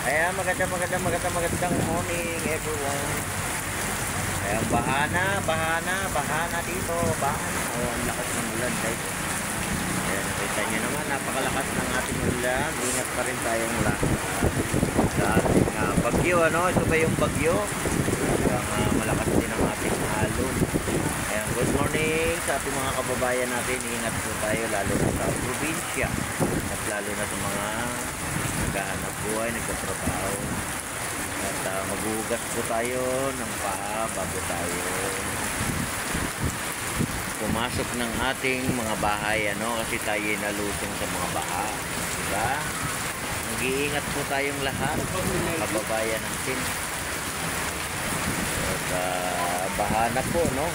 Ayan, magandang morning everyone. Ayan, bahana dito. Bahana. Oh, ang lakas ng ulan guys. Ayan, nakita nyo naman, napakalakas ng ating ulan. Ingat pa rin tayong lahat sa ating bagyo, ano? Ito ba yung bagyo? Hanggang malakas din ang ating alon. Ayan, good morning sa ating mga kababayan natin. Ingat po tayo, lalo na sa probinsya. At lalo na sa mga naghahanap buhay, nagtatrabaho. At maghuhugas po tayo ng paa bago tayo pumasok ng ating mga bahay, ano, kasi tayo nalusong sa mga baha, diba? Mag-iingat po tayong lahat, kababayan natin. At baha na po, no?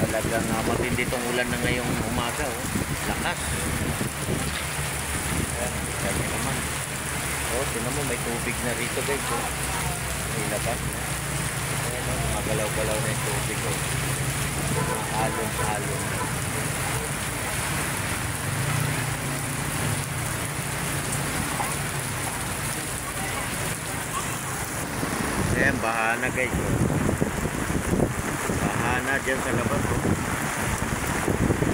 Talagang matindi tong ulan na ngayong umaga, oh. Lakas. Ayan, kanya naman. Oh, tinan mo, may tubig na rito guys, oh. May labas na. Ayan, oh, magalaw-galaw na yung tubig, oh. Mga alon-alon. Ayan, bahana guys, oh. Bahana dyan sa labas, oh.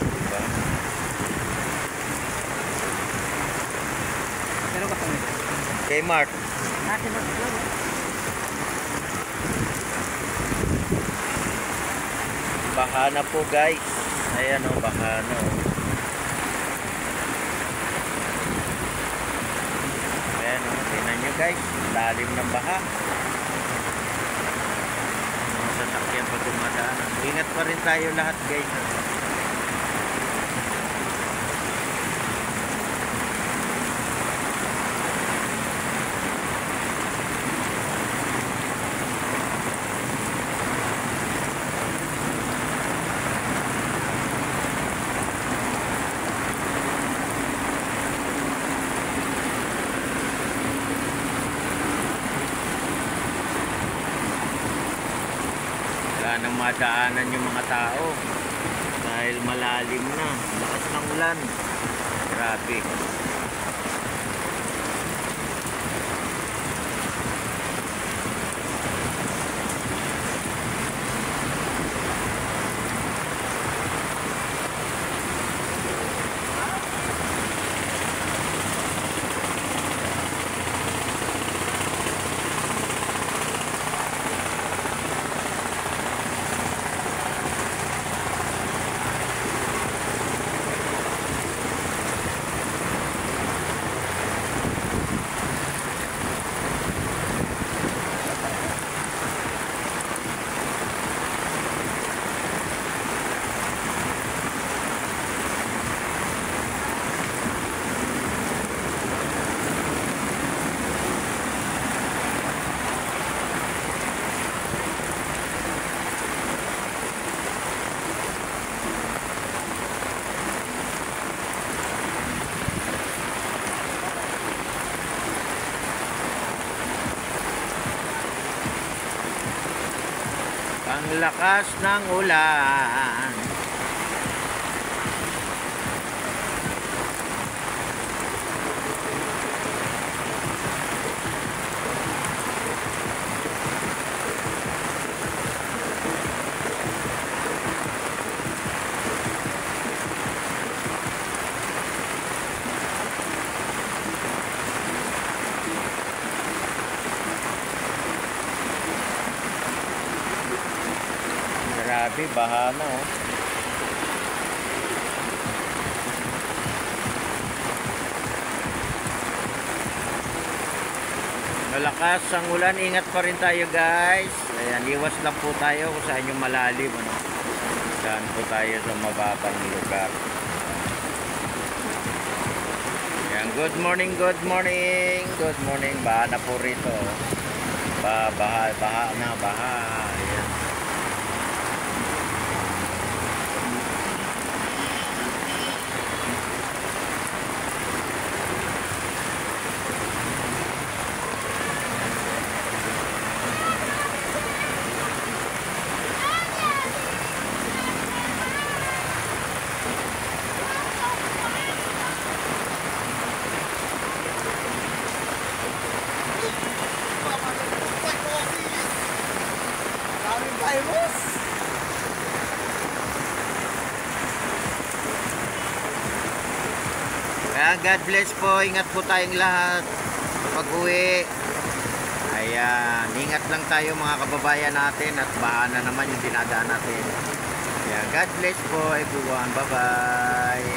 Diba? Meron ka kami. Kay Mark. Natin mo ito. Bahana po guys. Ayan, oh, bahana, oh. Ayan, oh, tingnan nyo guys, lalim ng baha. Mga sasakyan pa dumadaan. Ingat pa rin tayo lahat guys. Nang madaanan yung mga tao dahil malalim na, lakas ng ulan, grabe. Ang lakas ng ulan. Grabe, bahana, oh. Malakas ang ulan, ingat pa rin tayo guys. Ayan, iwas lang po tayo kung saan yung malalim, ano. Saan po tayo sa mababang lugar. Ayan, good morning, good morning. Good morning, baha na po rito. Baha na, baha. Ayan. Ayan, God bless po. Ingat po tayong lahat pag-uwi. Ayan, ingat lang tayo mga kababayan natin at bahana naman yung dinadaan natin. Ayan, God bless po everyone. Bye-bye.